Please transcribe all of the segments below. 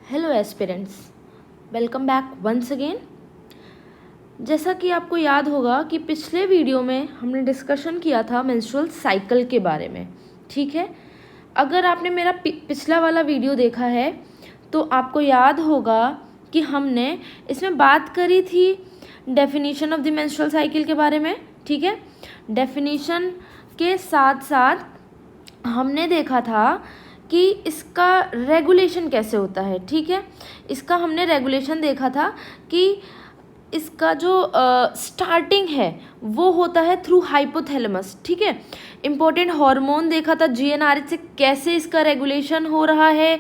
Hello aspirants, welcome back once again. जैसा कि आपको याद होगा कि पिछले वीडियो में हमने डिस्कशन किया था मेंस्ट्रुअल साइकिल के बारे में। ठीक है, अगर आपने मेरा पिछला वाला वीडियो देखा है तो आपको याद होगा कि हमने इसमें बात करी थी definition of the menstrual cycle के बारे में। ठीक है, डेफिनेशन के साथ साथ हमने देखा था कि इसका रेगुलेशन कैसे होता है। ठीक है, इसका हमने रेगुलेशन देखा था कि इसका जो स्टार्टिंग है वो होता है थ्रू हाइपोथैलेमस। ठीक है, इम्पोर्टेंट हार्मोन देखा था जीएनआरएच से कैसे इसका रेगुलेशन हो रहा है,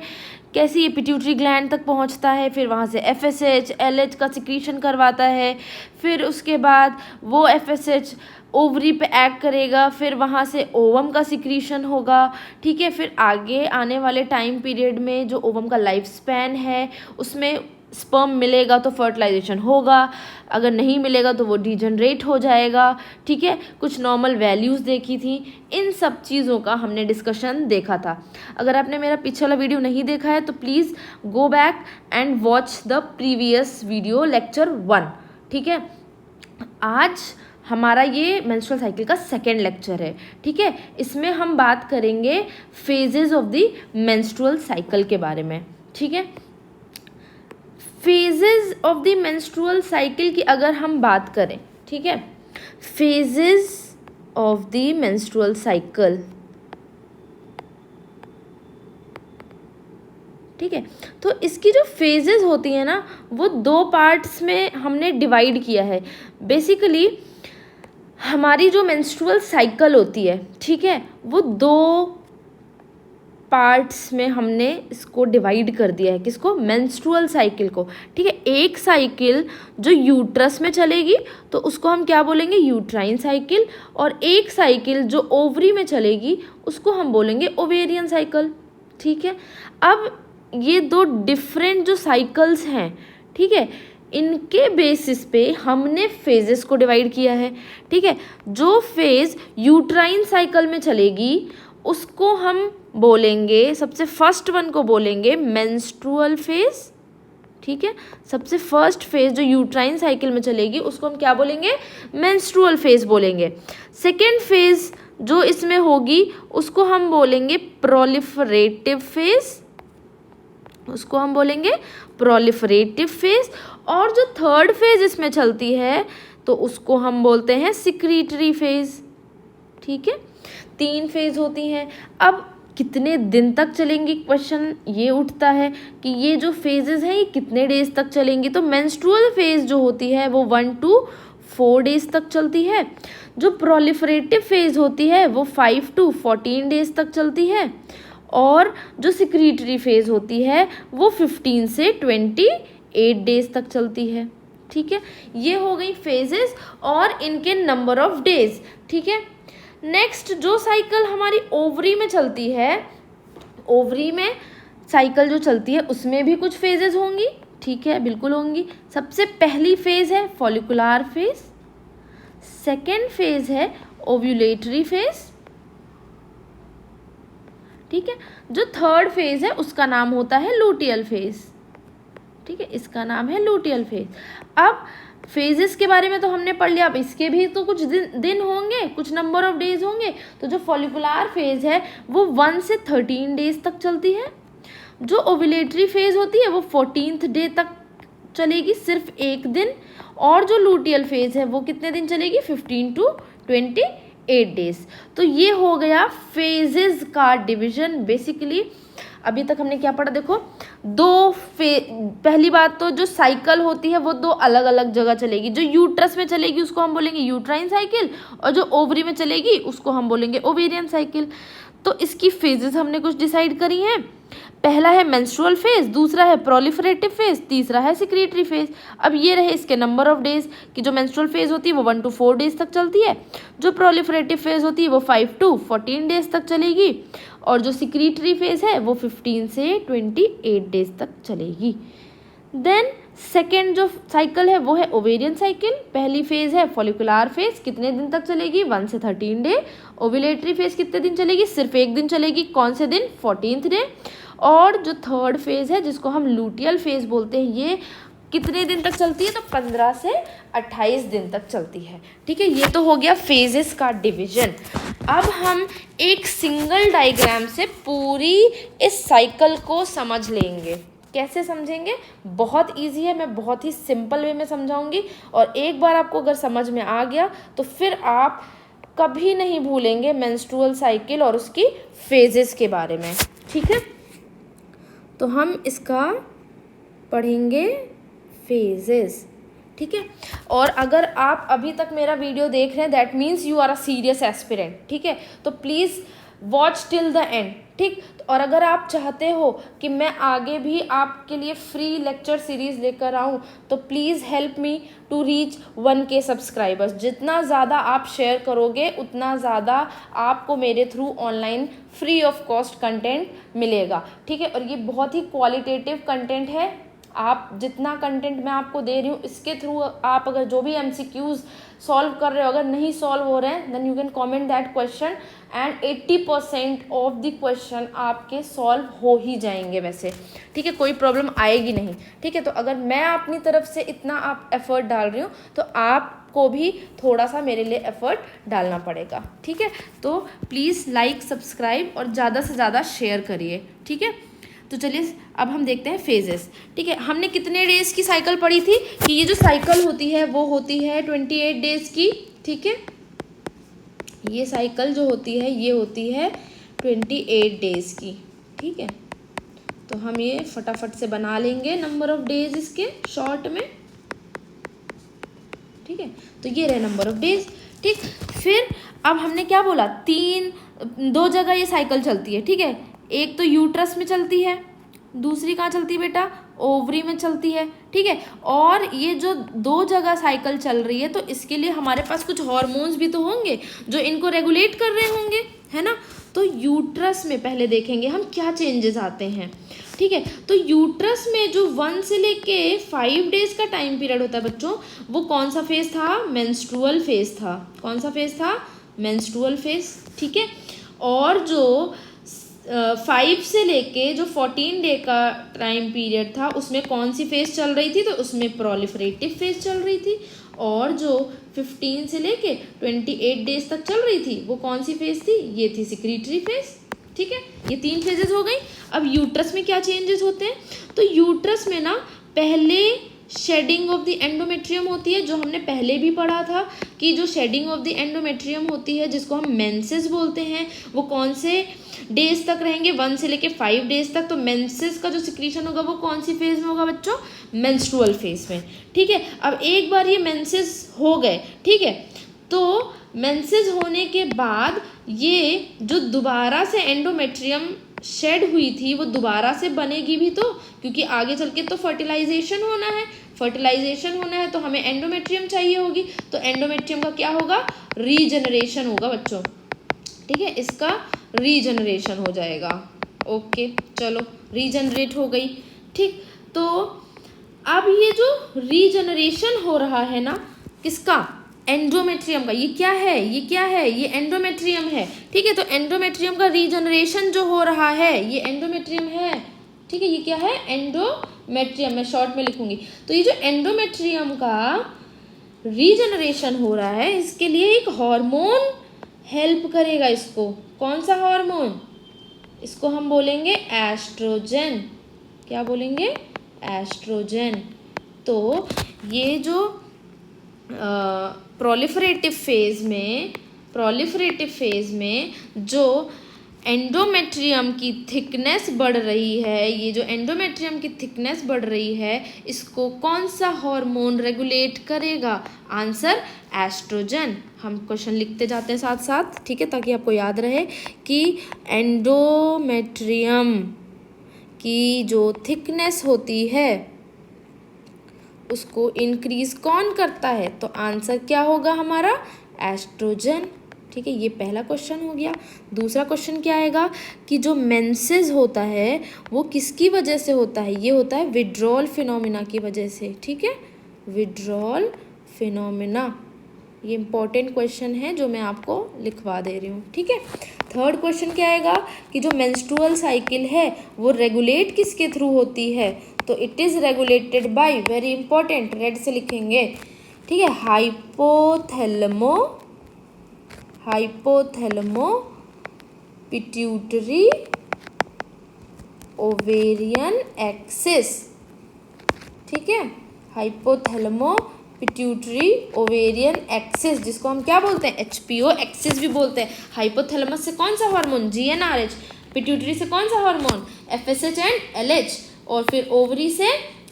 कैसे ये पिट्यूटरी ग्लैंड तक पहुंचता है, फिर वहाँ से एफएसएच एलएच का सिक्रीशन करवाता है, फिर उसके बाद वो एफएसएच ओवरी पे एक्ट करेगा, फिर वहाँ से ओवम का सिक्रीशन होगा। ठीक है, फिर आगे आने वाले टाइम पीरियड में जो ओवम का लाइफ स्पैन है उसमें स्पर्म मिलेगा तो फर्टिलाइजेशन होगा, अगर नहीं मिलेगा तो वो डिजनरेट हो जाएगा। ठीक है, कुछ नॉर्मल वैल्यूज़ देखी थी, इन सब चीज़ों का हमने डिस्कशन देखा था। अगर आपने मेरा पिछला वीडियो नहीं देखा है तो please go back and watch the previous video lecture 1। ठीक है, आज हमारा ये मेंस्ट्रुअल साइकिल का सेकेंड लेक्चर है। ठीक है, इसमें हम बात करेंगे phases of the menstrual cycle के बारे में। ठीक है, phases of the menstrual cycle की अगर हम बात करें, ठीक है, phases of the menstrual cycle, ठीक है, तो इसकी जो फेजेस होती है ना वो दो पार्ट्स में हमने डिवाइड किया है। बेसिकली हमारी जो मेंस्ट्रुअल साइकिल होती है, ठीक है, वो दो पार्ट्स में हमने इसको डिवाइड कर दिया है। किसको? मेंस्ट्रुअल साइकिल को। ठीक है, एक साइकिल जो यूट्रस में चलेगी तो उसको हम क्या बोलेंगे? Uterine cycle. और एक साइकिल जो ओवरी में चलेगी उसको हम बोलेंगे ओवेरियन साइकिल। ठीक है, अब ये दो डिफरेंट जो साइकिल्स हैं, ठीक है, इनके बेसिस पे हमने फेजेस को डिवाइड किया है। ठीक है, जो फेज यूट्राइन साइकिल में चलेगी उसको हम बोलेंगे, सबसे फर्स्ट वन को बोलेंगे मेंस्ट्रुअल फेज। ठीक है, सबसे फर्स्ट फेज जो यूट्राइन साइकिल में चलेगी उसको हम क्या बोलेंगे? मेंस्ट्रुअल फेज बोलेंगे। सेकेंड फेज जो इसमें होगी उसको हम बोलेंगे प्रोलिफरेटिव फेज, उसको हम बोलेंगे प्रोलिफरेटिव फेज। और जो थर्ड फेज इसमें चलती है तो उसको हम बोलते हैं सिक्रीटरी फेज। ठीक है, 3 फेज होती हैं। अब कितने दिन तक चलेंगी, क्वेश्चन ये उठता है कि ये जो फेजेस हैं ये कितने डेज तक चलेंगी। तो मेंस्ट्रुअल फेज जो होती है वो 1 to 4 डेज तक चलती है। जो प्रोलिफरेटिव फेज होती है वो 5 to 14 डेज तक चलती है। और जो सिक्रीटरी फेज होती है वो 15 से 28 डेज तक चलती है। ठीक है, ये हो गई फेजेस और इनके नंबर ऑफ डेज। ठीक है, नेक्स्ट जो साइकिल हमारी ओवरी में चलती है, ओवरी में साइकिल जो चलती है उसमें भी कुछ फेजेस होंगी। ठीक है, बिल्कुल होंगी। सबसे पहली फेज है फॉलिकुलर फेज, सेकेंड फेज है ओव्यूलेटरी फेज। ठीक है, जो थर्ड फेज है उसका नाम होता है लूटियल फेज। ठीक है, इसका नाम है लूटियल फेज। अब फेजेस के बारे में तो हमने पढ़ लिया, अब इसके भी तो कुछ दिन होंगे, कुछ नंबर ऑफ डेज होंगे। तो जो फॉलिकुलर फेज है वो 1 से 13 डेज तक चलती है। जो ओव्यूलेटरी फेज होती है वो 14th डे तक चलेगी, सिर्फ एक दिन। और जो लूटियल फेज है वो कितने दिन चलेगी? 15 to 28 डेज। तो ये हो गया फेजेस का डिवीजन। बेसिकली अभी तक हमने क्या पढ़ा? देखो, पहली बात तो जो साइकिल होती है वो दो अलग अलग जगह चलेगी। जो यूट्रस में चलेगी उसको हम बोलेंगे यूट्राइन साइकिल, और जो ओवरी में चलेगी उसको हम बोलेंगे ओवेरियन साइकिल। तो इसकी फेजेस हमने कुछ डिसाइड करी हैं। पहला है मेंस्ट्रुअल फेज, दूसरा है प्रोलिफरेटिव फेज, तीसरा है सिक्रीटरी फेज। अब ये रहे इसके नंबर ऑफ डेज कि जो मेंस्ट्रुअल फेज होती है वो 1 to 4 डेज तक चलती है, जो प्रोलिफरेटिव फेज होती है वो 5 to 14 डेज तक चलेगी, और जो सिक्रीटरी फेज है वो 15 से 28 डेज तक चलेगी। देन सेकेंड जो साइकिल है वो है ओवेरियन साइकिल। पहली फेज है फॉलिकुलर फेज, कितने दिन तक चलेगी? 1 से 13 डे। ओव्यूलेटरी फेज कितने दिन चलेगी? सिर्फ एक दिन चलेगी। कौन से दिन? 14th day. और जो थर्ड फेज़ है जिसको हम लूटियल फेज़ बोलते हैं, ये कितने दिन तक चलती है? तो 15 से 28 दिन तक चलती है। ठीक है, ये तो हो गया फेजेस का डिवीजन। अब हम एक सिंगल डायग्राम से पूरी इस साइकिल को समझ लेंगे। कैसे समझेंगे? बहुत इजी है, मैं बहुत ही सिंपल वे में समझाऊंगी, और एक बार आपको अगर समझ में आ गया तो फिर आप कभी नहीं भूलेंगे मेंस्ट्रुअल साइकिल और उसकी फेजेस के बारे में। ठीक है, तो हम इसका पढ़ेंगे फेजेस। ठीक है, और अगर आप अभी तक मेरा वीडियो देख रहे हैं that means you are a serious aspirant. ठीक है, तो please watch till the end. ठीक, और अगर आप चाहते हो कि मैं आगे भी आपके लिए फ्री लेक्चर सीरीज़ लेकर आऊँ तो please help me to reach 1K subscribers. जितना ज़्यादा आप शेयर करोगे उतना ज़्यादा आपको मेरे through online free of cost content मिलेगा। ठीक है, और ये बहुत ही क्वालिटेटिव कंटेंट है। आप जितना कंटेंट मैं आपको दे रही हूँ इसके थ्रू आप अगर जो भी MCQs सॉल्व कर रहे हो, अगर नहीं सॉल्व हो रहे हैं then you can comment that question and 80% of the question आपके सॉल्व हो ही जाएंगे वैसे। ठीक है, कोई प्रॉब्लम आएगी नहीं। ठीक है, तो अगर मैं अपनी तरफ से इतना आप एफर्ट डाल रही हूँ तो आपको भी थोड़ा सा मेरे लिए एफर्ट डालना पड़ेगा। ठीक है, तो प्लीज़ लाइक सब्सक्राइब और ज़्यादा से ज़्यादा शेयर करिए। ठीक है, तो चलिए अब हम देखते हैं फेजेस। ठीक है, हमने कितने डेज की साइकिल पढ़ी थी कि ये जो साइकिल होती है वो होती है 28 डेज की। ठीक है, ये साइकिल जो होती है ये होती है 28 डेज की। ठीक है, तो हम ये फटाफट से बना लेंगे नंबर ऑफ डेज इसके शॉर्ट में। ठीक है, तो ये रहे नंबर ऑफ डेज। ठीक, फिर अब हमने क्या बोला, दो जगह ये साइकिल चलती है। ठीक है, एक तो यूट्रस में चलती है, दूसरी कहाँ चलती है बेटा? ओवरी में चलती है। ठीक है, और ये जो दो जगह साइकिल चल रही है तो इसके लिए हमारे पास कुछ हार्मोन्स भी तो होंगे जो इनको रेगुलेट कर रहे होंगे, है ना। तो यूट्रस में पहले देखेंगे हम क्या चेंजेस आते हैं। ठीक है, तो यूट्रस में जो 1 से लेके 5 डेज का टाइम पीरियड होता है बच्चों, वो कौन सा फेज था? मेंस्ट्रुअल फेज था। कौन सा फेज था? Menstrual phase. ठीक है, और जो 5 से लेके जो 14 डे का टाइम पीरियड था उसमें कौन सी फेज चल रही थी? तो उसमें प्रोलिफरेटिव फेज चल रही थी। और जो 15 से लेके 28 डेज तक चल रही थी वो कौन सी फेज थी? ये थी सिक्रीटरी फेज। ठीक है, ये 3 फेजेस हो गई। अब यूट्रस में क्या चेंजेस होते हैं? तो यूट्रस में ना पहले शेडिंग ऑफ द एंडोमेट्रियम होती है, जो हमने पहले भी पढ़ा था कि जो शेडिंग ऑफ द एंडोमेट्रियम होती है जिसको हम मेंसेस बोलते हैं, वो कौन से डेज तक रहेंगे? 1 से लेके 5 डेज तक। तो मेंसेस का जो सिक्रीशन होगा वो कौन सी फेज में होगा बच्चों? मेंस्ट्रुअल फेज में। ठीक है, अब एक बार ये मेंसेस हो गए, ठीक है, तो मेंसेस होने के बाद ये जो दोबारा से एंडोमेट्रियम शेड हुई थी वो दोबारा से बनेगी भी तो, क्योंकि आगे चल के तो फर्टिलाइजेशन होना है। फर्टिलाइजेशन होना है तो हमें एंडोमेट्रियम चाहिए होगी, तो एंडोमेट्रियम का क्या होगा? रीजनरेशन होगा बच्चों। ठीक है, इसका रीजनरेशन हो जाएगा। ओके, चलो रीजनरेट हो गई। ठीक, तो अब ये जो रीजनरेशन हो रहा है ना, किसका? एंडोमेट्रियम का। ये क्या है? ये क्या है? ये एंडोमेट्रियम है। ठीक है, तो एंडोमेट्रियम का रीजनरेशन जो हो रहा है ये एंडोमेट्रियम है। ठीक है, ये क्या है? एंडोमेट्रियम। मैं शॉर्ट में लिखूंगी। तो ये जो एंडोमेट्रियम का रीजनरेशन हो रहा है इसके लिए एक हार्मोन हेल्प करेगा इसको। कौन सा हार्मोन? इसको हम बोलेंगे एस्ट्रोजन। क्या बोलेंगे? एस्ट्रोजन। तो ये जो प्रोलिफरेटिव फेज में जो एंडोमेट्रियम की थिकनेस बढ़ रही है, ये जो एंडोमेट्रियम की थिकनेस बढ़ रही है इसको कौन सा हार्मोन रेगुलेट करेगा? Answer oestrogen. हम क्वेश्चन लिखते जाते हैं साथ साथ, ठीक है, ताकि आपको याद रहे कि एंडोमेट्रियम की जो थिकनेस होती है उसको इंक्रीज कौन करता है? तो आंसर क्या होगा हमारा? एस्ट्रोजन। ठीक है, ये पहला क्वेश्चन हो गया। दूसरा क्वेश्चन क्या आएगा कि जो मेंसेस होता है वो किसकी वजह से होता है? ये होता है विड्रॉल फिनोमिना की वजह से। ठीक है, विड्रॉल फिनोमिना, ये इंपॉर्टेंट क्वेश्चन है जो मैं आपको लिखवा दे रही हूँ। ठीक है, थर्ड क्वेश्चन क्या आएगा कि जो मेंस्ट्रुअल साइकिल है वो रेगुलेट किसके थ्रू होती है, तो it is regulated by, very important, red से लिखेंगे, ठीक है, हाइपोथैलेमो पिट्यूटरी ओवेरियन एक्सिस, ठीक है, हाइपोथैलेमो पिट्यूटरी ओवेरियन एक्सिस, जिसको हम क्या बोलते हैं, एचपीओ एक्सिस भी बोलते हैं। हाइपोथैलेमस से कौन सा हार्मोन, जीएनआरएच, पिट्यूटरी से कौन सा हार्मोन, एफएसएच एंड एलएच, और फिर ओवरी से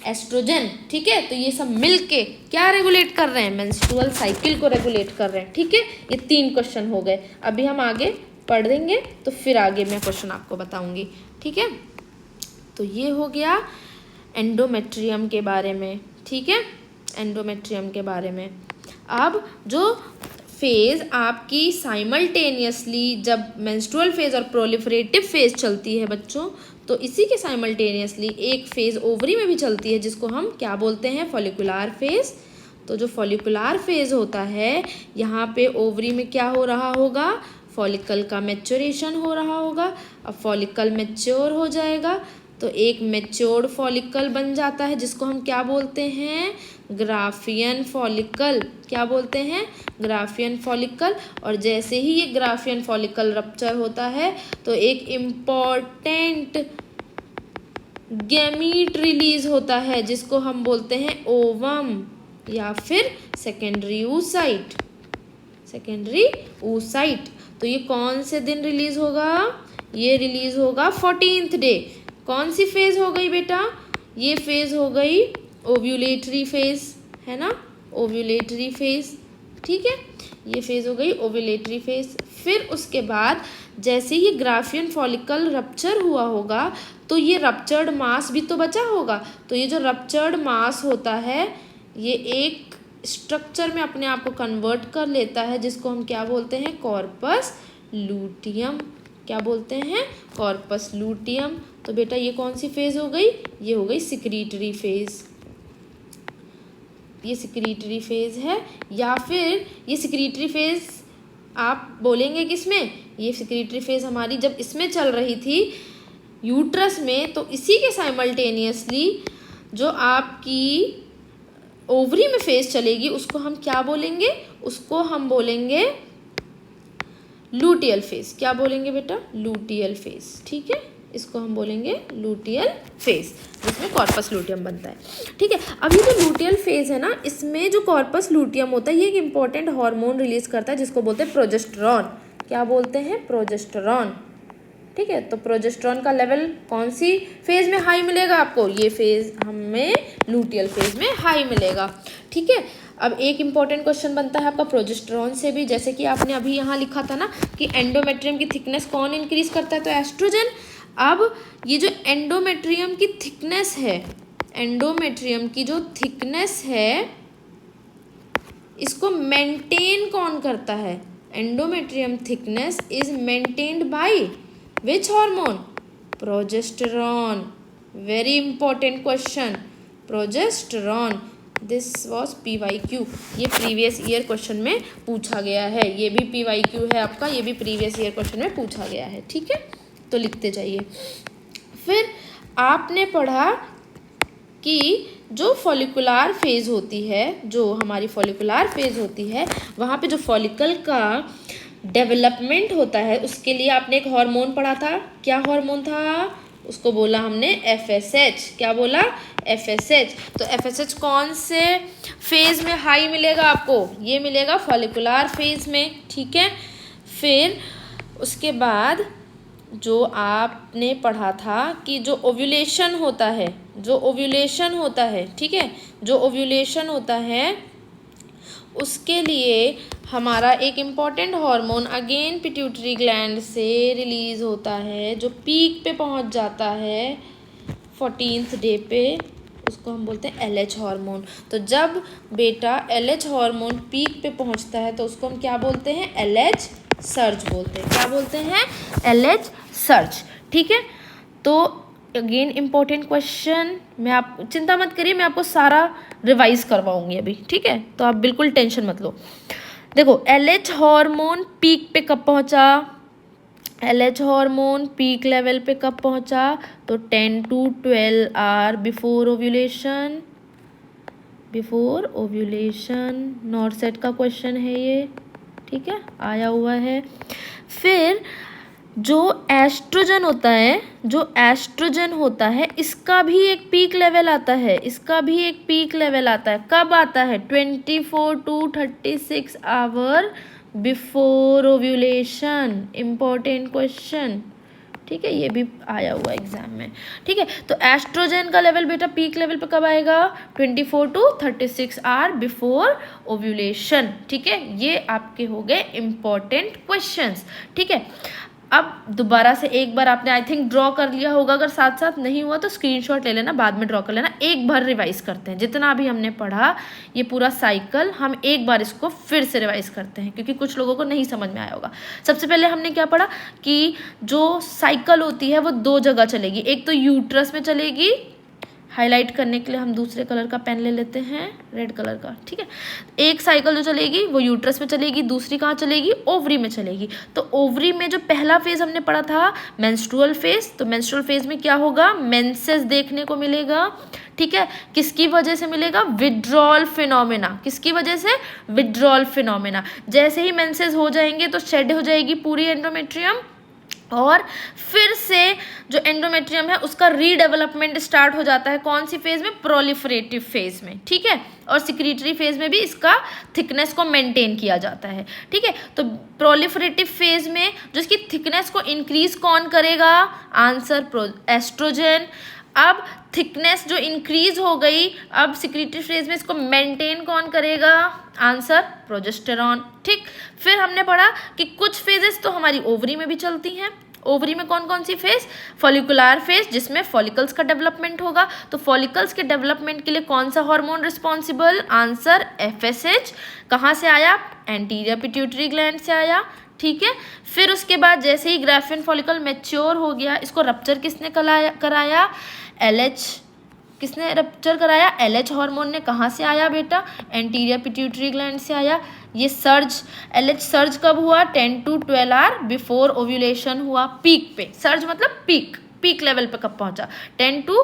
एस्ट्रोजन, ठीक है। तो ये सब मिलके क्या रेगुलेट कर रहे हैं, मेंस्ट्रुअल साइकिल को रेगुलेट कर रहे हैं, ठीक है। ये 3 क्वेश्चन हो गए, अभी हम आगे पढ़ देंगे तो फिर आगे मैं क्वेश्चन आपको बताऊंगी, ठीक है। तो ये हो गया एंडोमेट्रियम के बारे में, ठीक है, एंडोमेट्रियम के बारे में। अब जो फेज़ आपकी साइमल्टेनियसली जब मेंस्ट्रुअल फेज़ और प्रोलिफरेटिव फेज़ चलती है बच्चों, तो इसी के साइमल्टेनियसली एक फेज़ ओवरी में भी चलती है, जिसको हम क्या बोलते हैं, फॉलिकुलर फेज़। तो जो फॉलिकुलर फेज़ होता है, यहाँ पे ओवरी में क्या हो रहा होगा, फॉलिकल का मैच्योरेशन हो रहा होगा। अब फॉलिकल मैच्योर हो जाएगा तो एक मैच्योर्ड फॉलिकल बन जाता है, जिसको हम क्या बोलते हैं, ग्राफियन फॉलिकल, क्या बोलते हैं, ग्राफियन फॉलिकल। और जैसे ही ये ग्राफियन फॉलिकल रप्चर होता है तो एक इम्पॉर्टेंट गैमीट रिलीज होता है, जिसको हम बोलते हैं ओवम या फिर सेकेंडरी oocyte, सेकेंडरी oocyte। तो ये कौन से दिन रिलीज होगा, ये रिलीज होगा 14th डे। कौन सी फेज हो गई बेटा, ये फेज हो गई ओव्यूलेटरी फेज, है ना, ओव्यूलेटरी फेज, ठीक है, ये फेज हो गई ओव्यूलेटरी फेज। फिर उसके बाद जैसे ही ग्राफियन फॉलिकल रप्चर हुआ होगा तो ये रप्चर्ड मास भी तो बचा होगा, तो ये जो रप्चर्ड मास होता है ये एक स्ट्रक्चर में अपने आप को कन्वर्ट कर लेता है, जिसको हम क्या बोलते हैं, कॉर्पस लूटियम, क्या बोलते हैं, कॉर्पस लूटियम। तो बेटा ये कौन सी फेज हो गई, ये हो गई सिक्रीटरी फेज, ये सिक्रीटरी फेज है। या फिर ये सिक्रीटरी फेज आप बोलेंगे किसमें, ये सिक्रीटरी फेज हमारी जब इसमें चल रही थी यूट्रस में, तो इसी के साइमल्टेनियसली जो आपकी ओवरी में फेज चलेगी उसको हम क्या बोलेंगे, उसको हम बोलेंगे लूटियल फेज। क्या बोलेंगे बेटा, लूटियल फेज, ठीक है, इसको हम बोलेंगे लूटियल फेज, जिसमें कॉर्पस लूटियम बनता है, ठीक है। अब ये जो लूटियल फेज है ना, इसमें जो कॉर्पस लूटियम होता है ये एक इंपॉर्टेंट हार्मोन रिलीज करता है, जिसको बोलते हैं प्रोजेस्टेरॉन। क्या बोलते हैं, प्रोजेस्टेरॉन, ठीक है। तो प्रोजेस्टेरॉन का लेवल कौन सी फेज में हाई मिलेगा आपको, ये फेज हमें लूटियल फेज में हाई मिलेगा, ठीक है। अब एक इम्पॉर्टेंट क्वेश्चन बनता है आपका प्रोजेस्टेरॉन से भी, जैसे कि आपने अभी यहाँ लिखा था ना कि एंडोमेट्रियम की थिकनेस कौन इंक्रीज करता है, तो एस्ट्रोजन। अब ये जो एंडोमेट्रियम की थिकनेस है, एंडोमेट्रियम की जो थिकनेस है इसको मेंटेन कौन करता है, endometrium thickness is maintained by which hormone, progesterone, very important question, progesterone. This was PYQ, ये प्रीवियस ईयर क्वेश्चन में पूछा गया है, ये भी PYQ है आपका, ये भी प्रीवियस ईयर क्वेश्चन में पूछा गया है, ठीक है, तो लिखते जाइए। फिर आपने पढ़ा कि जो फॉलिकुलर फेज होती है, जो हमारी फॉलिकुलर फेज होती है, वहाँ पे जो फॉलिकल का डेवलपमेंट होता है उसके लिए आपने एक हार्मोन पढ़ा था, क्या हार्मोन था, उसको बोला हमने FSH। क्या बोला, FSH। तो FSH कौन से फेज में हाई मिलेगा आपको, ये मिलेगा फॉलिकुलर फेज में, ठीक है। फिर उसके बाद जो आपने पढ़ा था कि जो ओव्यूलेशन होता है, जो ओव्यूलेशन होता है, ठीक है, जो ओव्यूलेशन होता है उसके लिए हमारा एक important hormone again pituitary gland से रिलीज होता है, जो पीक पे पहुंच जाता है 14th डे पे, उसको हम बोलते हैं LH हार्मोन। तो जब बेटा LH हार्मोन पीक पे पहुंचता है तो उसको हम क्या बोलते हैं, LH सर्ज बोलते हैं। क्या बोलते हैं, LH सर्ज, ठीक है। तो अगेन इम्पोर्टेंट क्वेश्चन, मैं आप चिंता मत करिए, मैं आपको सारा रिवाइज करवाऊंगी अभी, ठीक है, तो आप बिल्कुल टेंशन मत लो। देखो LH हार्मोन पीक पे कब पहुंचा, LH हार्मोन पीक लेवल पे कब पहुंचा? तो 10 to 12 आवर बिफोर ओव्यूलेशन। नॉर्सेट का क्वेश्चन है ये, ठीक है, आया हुआ है। फिर जो एस्ट्रोजन होता है इसका भी एक पीक लेवल आता है, कब आता है? 24 to 36 hour before ovulation. Important question, ठीक है, ये भी आया हुआ एग्जाम में, ठीक है। तो एस्ट्रोजन का लेवल बेटा पीक लेवल पे कब आएगा? 24 to 36 आवर बिफोर ओव्यूलेशन, ठीक है। ये आपके हो गए इम्पोर्टेंट क्वेश्चंस, ठीक है। अब दोबारा से एक बार आपने आई थिंक ड्रॉ कर लिया होगा, अगर साथ साथ नहीं हुआ तो स्क्रीनशॉट ले लेना, बाद में ड्रॉ कर लेना। एक बार रिवाइज करते हैं जितना अभी हमने पढ़ा, ये पूरा साइकिल हम एक बार इसको फिर से रिवाइज करते हैं, क्योंकि कुछ लोगों को नहीं समझ में आया होगा। सबसे पहले हमने क्या पढ़ा कि जो साइकिल होती है वो दो जगह चलेगी, एक तो यूट्रस में चलेगी, हाईलाइट करने के लिए हम दूसरे कलर का पेन ले लेते हैं, रेड कलर का, ठीक है। एक साइकिल जो चलेगी वो यूट्रस में चलेगी, दूसरी कहाँ चलेगी? ओवरी में चलेगी। तो ओवरी में जो पहला फेज हमने पढ़ा था मेंस्ट्रुअल फेज, तो मेंस्ट्रुअल फेज में क्या होगा? मेंसेस देखने को मिलेगा, ठीक है। किसकी वजह से मिलेगा? Withdrawal phenomena. किसकी वजह से? Withdrawal phenomena. जैसे ही मेंसेस हो जाएंगे तो शेड हो जाएगी पूरी एंडोमेट्रियम, और फिर से जो एंडोमेट्रियम है उसका रीडेवलपमेंट स्टार्ट हो जाता है। कौन सी फेज में? प्रोलिफरेटिव फेज में, ठीक है। और सिक्रीटरी फेज में भी इसका थिकनेस को मेंटेन किया जाता है, ठीक है। तो प्रोलिफरेटिव फेज में जो इसकी थिकनेस को इंक्रीज कौन करेगा? Answer oestrogen. अब थिकनेस जो इंक्रीज हो गई, अब सिक्रीटरी फेज में इसको मेंटेन कौन करेगा? आंसर प्रोजेस्टेरॉन, ठीक। फिर हमने पढ़ा कि कुछ फेजेस तो हमारी ओवरी में भी चलती हैं। ओवरी में कौन कौन सी फेज? फॉलिकुलर फेज, जिसमें फॉलिकल्स का डेवलपमेंट होगा। तो फॉलिकल्स के डेवलपमेंट के लिए कौन सा हार्मोन रिस्पॉन्सिबल? Answer FSH। कहाँ से आया? एंटीरियर पिट्यूटरी ग्लैंड से आया, ठीक है। फिर उसके बाद जैसे ही ग्राफियन फॉलिकल मैच्योर हो गया, इसको रप्चर किसने कराया? LH। किसने रप्चर कराया? LH हार्मोन ने। कहाँ से आया बेटा? एंटीरियर पिट्यूटरी ग्लैंड से आया। ये सर्ज, LH सर्ज कब हुआ? 10 to 12 आवर बिफोर ओव्यूलेशन हुआ, पीक पे। सर्ज मतलब पीक लेवल पे कब पहुंचा? 10 to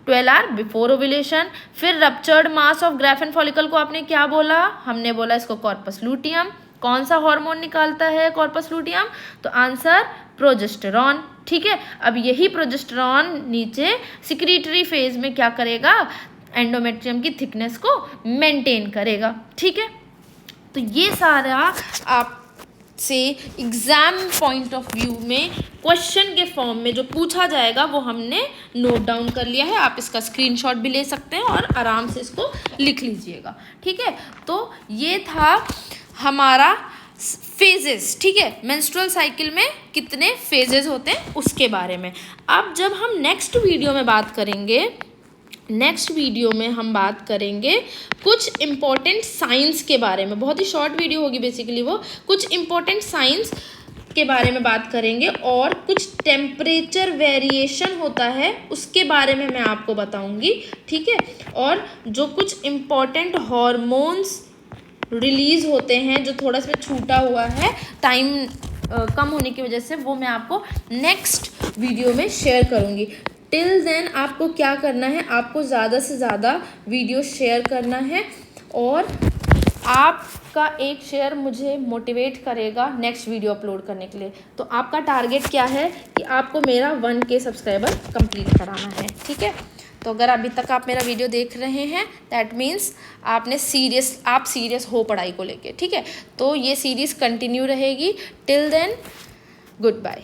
12 आवर बिफोर ओव्यूलेशन। फिर ruptured mass of Graafian follicle को आपने क्या बोला? हमने बोला इसको कॉर्पस लूटियम। कौन सा हार्मोन निकालता है कॉर्पस लूटियम? तो आंसर प्रोजेस्टेरॉन, ठीक है। अब यही प्रोजेस्टेरॉन नीचे सिक्रीटरी फेज में क्या करेगा? एंडोमेट्रियम की थिकनेस को मेंटेन करेगा, ठीक है। तो ये सारा आपसे एग्जाम पॉइंट ऑफ व्यू में क्वेश्चन के फॉर्म में जो पूछा जाएगा वो हमने नोट डाउन कर लिया है। आप इसका स्क्रीनशॉट भी ले सकते हैं और आराम से इसको लिख लीजिएगा, ठीक है। तो ये था हमारा फेजेस, ठीक है। मेंस्ट्रुअल साइकिल में कितने फेजेस होते हैं उसके बारे में। अब जब हम नेक्स्ट वीडियो में बात करेंगे कुछ इम्पोर्टेंट साइंस के बारे में। बहुत ही शॉर्ट वीडियो होगी बेसिकली वो। कुछ इम्पोर्टेंट साइंस के बारे में बात करेंगे और कुछ टेम्परेचर वेरिएशन होता है उसके बारे में मैं आपको बताऊंगी, ठीक है। और जो कुछ इम्पोर्टेंट हॉर्मोन्स रिलीज होते हैं जो थोड़ा सा छूटा हुआ है टाइम कम होने की वजह से, वो मैं आपको नेक्स्ट वीडियो में शेयर करूंगी। टिल देन आपको क्या करना है? आपको ज़्यादा से ज़्यादा वीडियो शेयर करना है, और आपका एक शेयर मुझे मोटिवेट करेगा नेक्स्ट वीडियो अपलोड करने के लिए। तो आपका टारगेट क्या है कि आपको मेरा 1K सब्सक्राइबर कंप्लीट कराना है, ठीक है। तो अगर अभी तक आप मेरा वीडियो देख रहे हैं दैट मीन्स आप सीरियस हो पढ़ाई को लेके, ठीक है। तो ये सीरीज़ कंटिन्यू रहेगी। Till then good bye.